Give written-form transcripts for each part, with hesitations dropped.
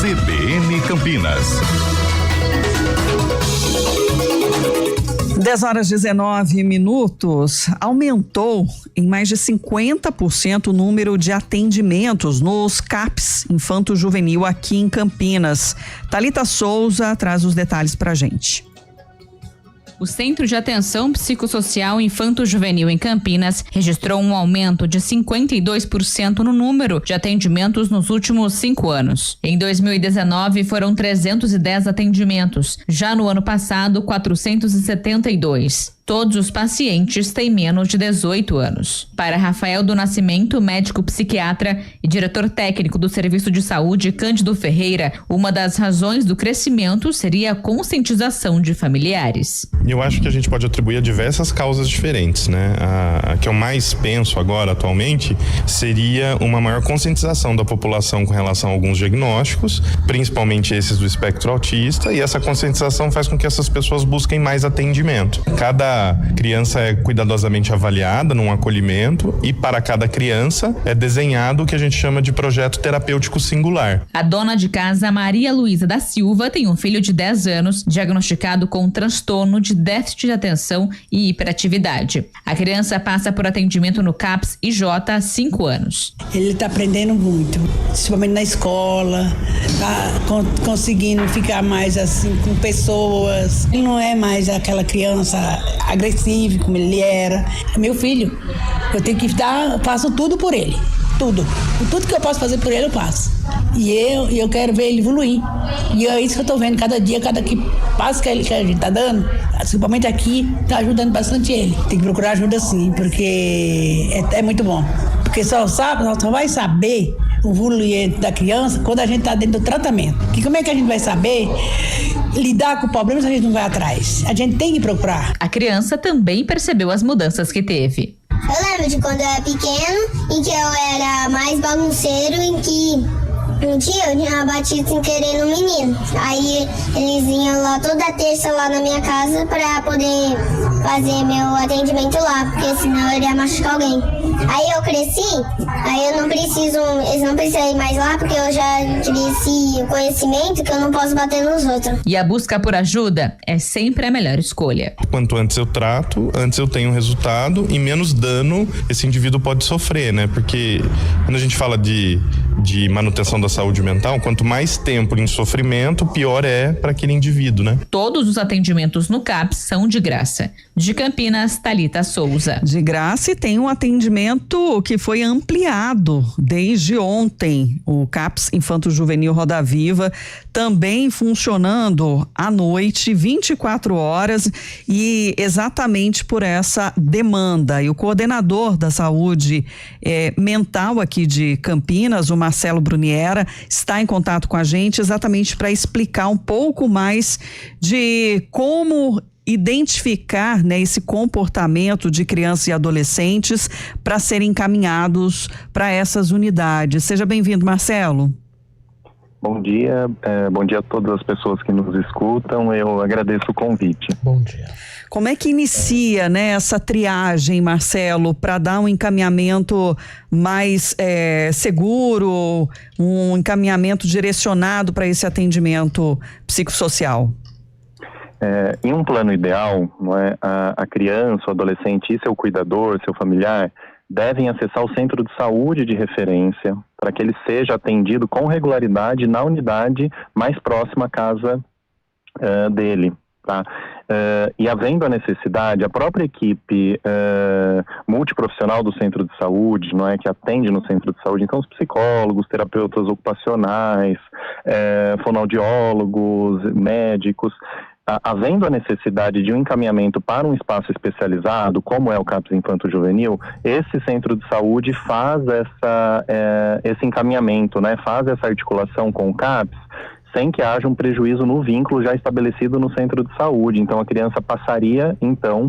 CBN Campinas. 10h19. Aumentou em mais de 50% o número de atendimentos nos CAPs Infanto-Juvenil aqui em Campinas. Thalita Souza traz os detalhes pra gente. O Centro de Atenção Psicossocial Infanto-Juvenil em Campinas registrou um aumento de 52% no número de atendimentos nos últimos 5 anos. Em 2019, foram 310 atendimentos. Já no ano passado, 472. Todos os pacientes têm menos de 18 anos. Para Rafael do Nascimento, médico psiquiatra e diretor técnico do Serviço de Saúde Cândido Ferreira, uma das razões do crescimento seria a conscientização de familiares. Eu acho que a gente pode atribuir a diversas causas diferentes, né? A que eu mais penso agora, atualmente, seria uma maior conscientização da população com relação a alguns diagnósticos, principalmente esses do espectro autista, e essa conscientização faz com que essas pessoas busquem mais atendimento. Cada criança é cuidadosamente avaliada num acolhimento e para cada criança é desenhado o que a gente chama de projeto terapêutico singular. A dona de casa, Maria Luísa da Silva, tem um filho de 10 anos diagnosticado com transtorno de déficit de atenção e hiperatividade. A criança passa por atendimento no CAPS IJ há 5 anos. Ele está aprendendo muito, principalmente na escola, tá conseguindo ficar mais assim com pessoas. Ele não é mais aquela criança agressivo como ele era. É meu filho, eu tenho que eu faço tudo por ele, tudo que eu posso fazer por ele eu faço, e eu quero ver ele evoluir, e é isso que eu tô vendo cada dia, cada passo que a gente tá dando, principalmente aqui, tá ajudando bastante ele. Tem que procurar ajuda sim, porque é muito bom, porque só vai saber o evoluir da criança quando a gente tá dentro do tratamento. Que como é que a gente vai saber lidar com problemas se a gente não vai atrás? A gente tem que procurar. A criança também percebeu as mudanças que teve. Eu lembro de quando eu era pequeno, em que eu era mais bagunceiro, em que um dia eu tinha batido sem querer no menino. Aí eles vinham lá toda terça lá na minha casa pra poder fazer meu atendimento lá, porque senão eu iria machucar alguém. Aí eu cresci, aí eles não precisam ir mais lá, porque eu já cresci o conhecimento que eu não posso bater nos outros. E a busca por ajuda é sempre a melhor escolha. Quanto antes eu trato, antes eu tenho resultado e menos dano esse indivíduo pode sofrer, né? Porque quando a gente fala de manutenção da saúde mental, quanto mais tempo em sofrimento, pior é para aquele indivíduo, né? Todos os atendimentos no CAPS são de graça. De Campinas, Thalita Souza. De graça, e tem um atendimento que foi ampliado desde ontem. O CAPS Infanto-Juvenil Roda Viva também funcionando à noite, 24 horas, e exatamente por essa demanda. E o coordenador da saúde mental aqui de Campinas, o Marcelo Bruniera, está em contato com a gente exatamente para explicar um pouco mais de como identificar, né, esse comportamento de crianças e adolescentes para serem encaminhados para essas unidades. Seja bem-vindo, Marcelo. Bom dia a todas as pessoas que nos escutam, eu agradeço o convite. Bom dia. Como é que inicia, né, essa triagem, Marcelo, para dar um encaminhamento mais seguro, um encaminhamento direcionado para esse atendimento psicossocial? Em um plano ideal, não é, a criança, o adolescente e seu cuidador, seu familiar, devem acessar o centro de saúde de referência para que ele seja atendido com regularidade na unidade mais próxima à casa dele. Tá? E havendo a necessidade, a própria equipe multiprofissional do centro de saúde, não é, que atende no centro de saúde, então os psicólogos, terapeutas ocupacionais, fonoaudiólogos, médicos, havendo a necessidade de um encaminhamento para um espaço especializado, como é o CAPS Infanto-Juvenil, esse centro de saúde faz esse encaminhamento, né, faz essa articulação com o CAPS, sem que haja um prejuízo no vínculo já estabelecido no centro de saúde. Então, a criança passaria, então,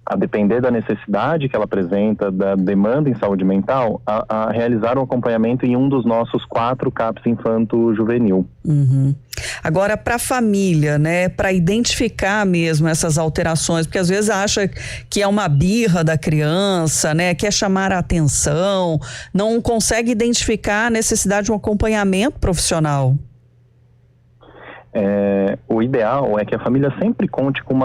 a depender da necessidade que ela apresenta, da demanda em saúde mental, a realizar um acompanhamento em um dos nossos 4 CAPS Infanto-Juvenil. Uhum. Agora, para a família, né, para identificar mesmo essas alterações, porque às vezes acha que é uma birra da criança, né, quer chamar a atenção, não consegue identificar a necessidade de um acompanhamento profissional. O ideal é que a família sempre conte com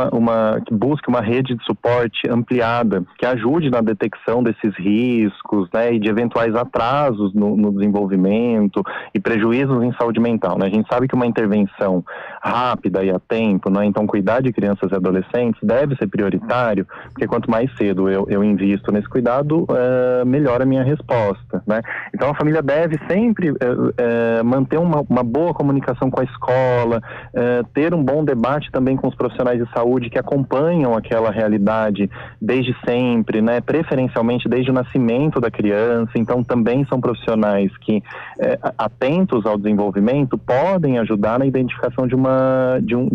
que busque uma rede de suporte ampliada, que ajude na detecção desses riscos, né, e de eventuais atrasos no desenvolvimento e prejuízos em saúde mental, né? A gente sabe que uma intervenção rápida e a tempo, né, então cuidar de crianças e adolescentes deve ser prioritário, porque quanto mais cedo eu invisto nesse cuidado, melhor a minha resposta, né? Então a família deve sempre manter uma boa comunicação com a escola, ter um bom debate também com os profissionais de saúde que acompanham aquela realidade desde sempre, né? Preferencialmente desde o nascimento da criança. Então também são profissionais que, atentos ao desenvolvimento, podem ajudar na identificação de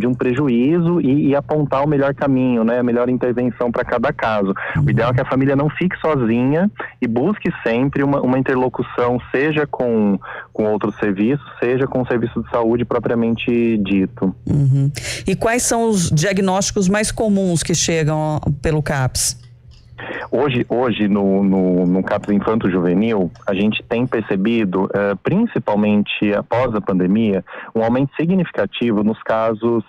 um prejuízo e apontar o melhor caminho, né? A melhor intervenção para cada caso. O ideal é que a família não fique sozinha e busque sempre uma interlocução, seja com outros serviços, seja com o serviço de saúde propriamente dito. Uhum. E quais são os diagnósticos mais comuns que chegam pelo CAPS? Hoje no CAPS Infanto-Juvenil, a gente tem percebido, principalmente após a pandemia, um aumento significativo nos casos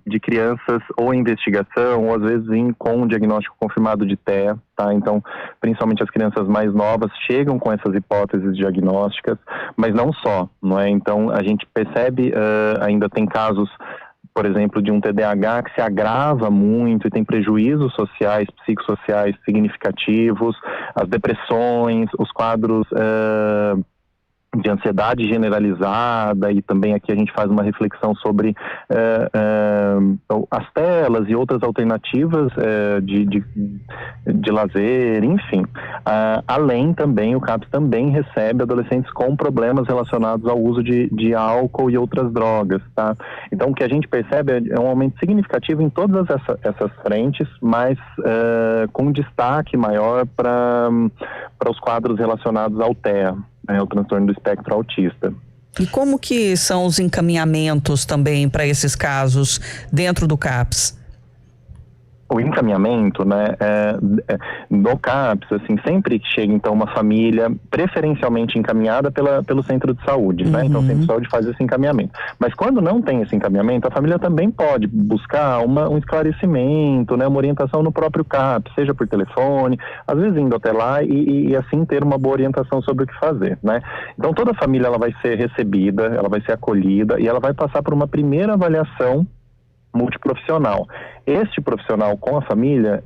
de crianças ou em investigação, ou às vezes com um diagnóstico confirmado de TEA, tá? Então, principalmente as crianças mais novas chegam com essas hipóteses diagnósticas, mas não só, não é? Então, a gente percebe, ainda tem casos, por exemplo, de um TDAH que se agrava muito e tem prejuízos sociais, psicossociais significativos, as depressões, os quadros de ansiedade generalizada, e também aqui a gente faz uma reflexão sobre as telas e outras alternativas de lazer, enfim. Além também, o CAPS também recebe adolescentes com problemas relacionados ao uso de álcool e outras drogas, tá? Então o que a gente percebe é um aumento significativo em todas essas frentes, mas com destaque maior para os quadros relacionados ao TEA, o transtorno do espectro autista. E como que são os encaminhamentos também para esses casos dentro do CAPS? O encaminhamento, né, no CAPS, assim, sempre que chega, então, uma família preferencialmente encaminhada pelo centro de saúde, né? Então o centro de saúde faz esse encaminhamento. Mas quando não tem esse encaminhamento, a família também pode buscar um esclarecimento, né, uma orientação no próprio CAPS, seja por telefone, às vezes indo até lá e assim ter uma boa orientação sobre o que fazer, né? Então toda a família, ela vai ser recebida, ela vai ser acolhida e ela vai passar por uma primeira avaliação multiprofissional. Este profissional com a família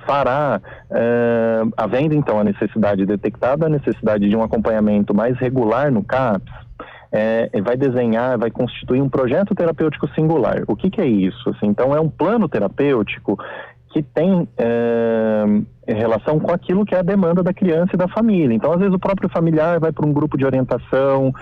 fará, havendo então a necessidade detectada, a necessidade de um acompanhamento mais regular no CAPS, vai desenhar, vai constituir um projeto terapêutico singular. O que é isso? Assim, então é um plano terapêutico que tem relação com aquilo que é a demanda da criança e da família. Então, às vezes, o próprio familiar vai para um grupo de orientação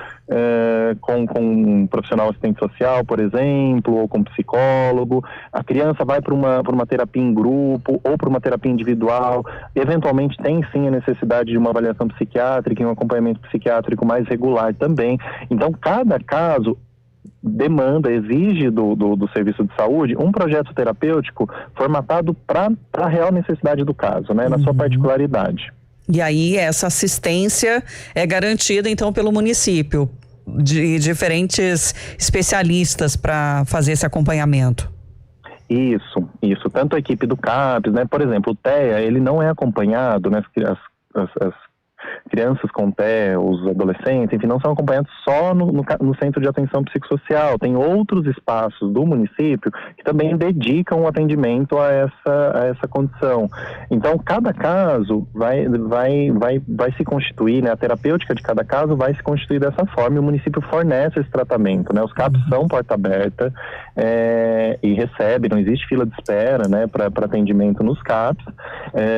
com um profissional assistente social, por exemplo, ou com um psicólogo. A criança vai para uma terapia em grupo ou para uma terapia individual. Eventualmente, tem sim a necessidade de uma avaliação psiquiátrica e um acompanhamento psiquiátrico mais regular também. Então, cada caso demanda, exige do serviço de saúde um projeto terapêutico formatado para a real necessidade do caso, né, na sua particularidade. E aí essa assistência é garantida então pelo município, de diferentes especialistas para fazer esse acompanhamento. Isso. Tanto a equipe do CAPS, né, por exemplo, o TEA, ele não é acompanhado, né, as crianças com TEA, os adolescentes, enfim, não são acompanhados só no Centro de Atenção Psicossocial. Tem outros espaços do município que também dedicam o atendimento a essa condição. Então, cada caso vai se constituir, né, a terapêutica de cada caso vai se constituir dessa forma, e o município fornece esse tratamento, né? Os CAPS são porta aberta e recebe, não existe fila de espera, né, para atendimento nos CAPS,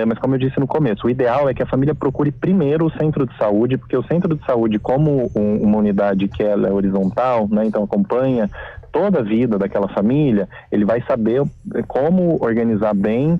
mas como eu disse no começo, o ideal é que a família procure primeiro o centro de saúde, porque o centro de saúde, como uma unidade que ela é horizontal, né, então acompanha toda a vida daquela família, ele vai saber como organizar bem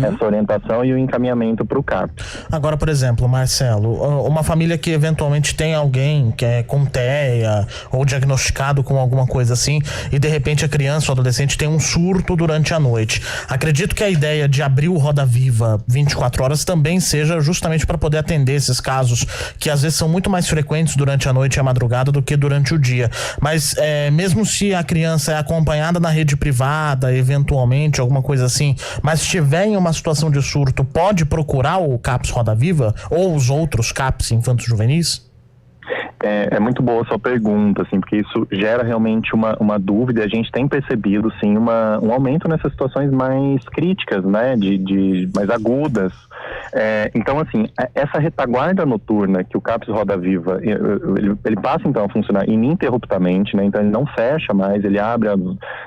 essa orientação e o encaminhamento para o CAPS. Agora, por exemplo, Marcelo, uma família que eventualmente tem alguém que é com TEA ou diagnosticado com alguma coisa assim, e de repente a criança ou adolescente tem um surto durante a noite. Acredito que a ideia de abrir o Roda Viva 24 horas também seja justamente para poder atender esses casos que às vezes são muito mais frequentes durante a noite e a madrugada do que durante o dia. Mas mesmo se se a criança é acompanhada na rede privada, eventualmente, alguma coisa assim, mas estiver em uma situação de surto, pode procurar o CAPS Roda Viva ou os outros CAPS infantos juvenis? É muito boa a sua pergunta, assim, porque isso gera realmente uma dúvida. A gente tem percebido, sim, um aumento nessas situações mais críticas, né, de mais agudas. Então, assim, essa retaguarda noturna que o CAPS Roda Viva, ele passa, então, a funcionar ininterruptamente, né, então ele não fecha mais, ele abre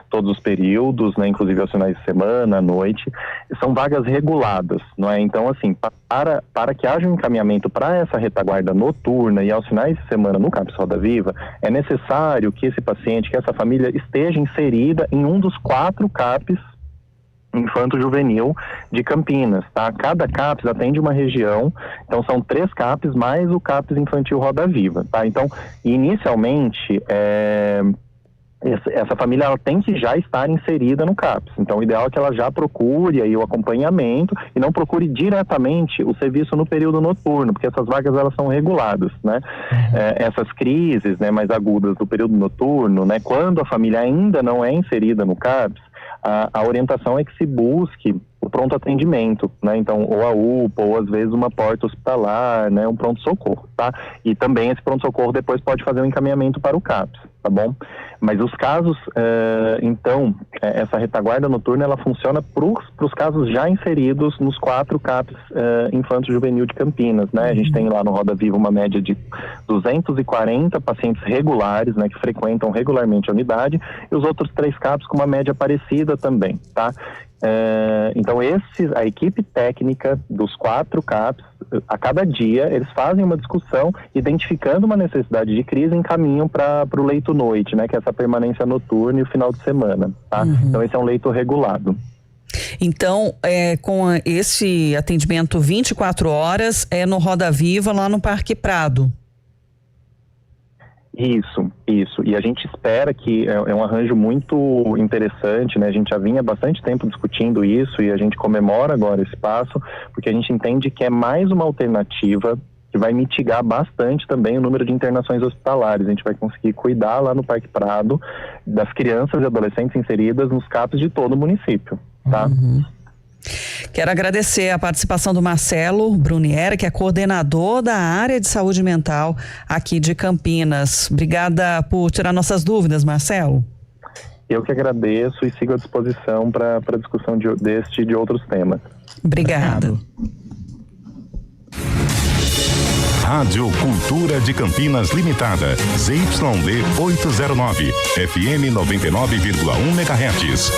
todos os períodos, né, inclusive aos finais de semana, à noite. São vagas reguladas, não é? Então, assim, para que haja um encaminhamento para essa retaguarda noturna e aos finais de semana no CAPS Roda Viva, é necessário que esse paciente, que essa família esteja inserida em um dos 4 CAPs infanto-juvenil de Campinas, tá? Cada CAPS atende uma região, então são 3 CAPs mais o CAPS Infantil Roda Viva, tá? Então, inicialmente, essa família ela tem que já estar inserida no CAPS. Então, o ideal é que ela já procure aí o acompanhamento e não procure diretamente o serviço no período noturno, porque essas vagas elas são reguladas, né? Essas crises, né, mais agudas do período noturno, né, quando a família ainda não é inserida no CAPS, a orientação é que se busque o pronto atendimento, né? Então, ou a UPA, ou às vezes uma porta hospitalar, né? Um pronto-socorro, tá? E também esse pronto-socorro depois pode fazer um encaminhamento para o CAPS, tá bom? Mas os casos, então, essa retaguarda noturna, ela funciona para os casos já inseridos nos 4 CAPs infanto-juvenil de Campinas, né? A gente tem lá no Roda Viva uma média de 240 pacientes regulares, né? Que frequentam regularmente a unidade, e os outros 3 CAPs com uma média parecida também, tá? Então a equipe técnica dos 4 CAPs, a cada dia eles fazem uma discussão identificando uma necessidade de crise e encaminham para o leito noite, né, que é essa permanência noturna e o final de semana, tá? Então esse é um leito regulado. Então, com esse atendimento 24 horas, é no Roda Viva, lá no Parque Prado. Isso. E a gente espera que é um arranjo muito interessante, né? A gente já vinha há bastante tempo discutindo isso e a gente comemora agora esse passo, porque a gente entende que é mais uma alternativa que vai mitigar bastante também o número de internações hospitalares. A gente vai conseguir cuidar lá no Parque Prado das crianças e adolescentes inseridas nos CAPs de todo o município, tá? Quero agradecer a participação do Marcelo Bruniera, que é coordenador da área de saúde mental aqui de Campinas. Obrigada por tirar nossas dúvidas, Marcelo. Eu que agradeço e sigo à disposição para a discussão deste e de outros temas. Obrigado. Rádio Cultura de Campinas Limitada, ZYD 809, FM 99,1 MHz.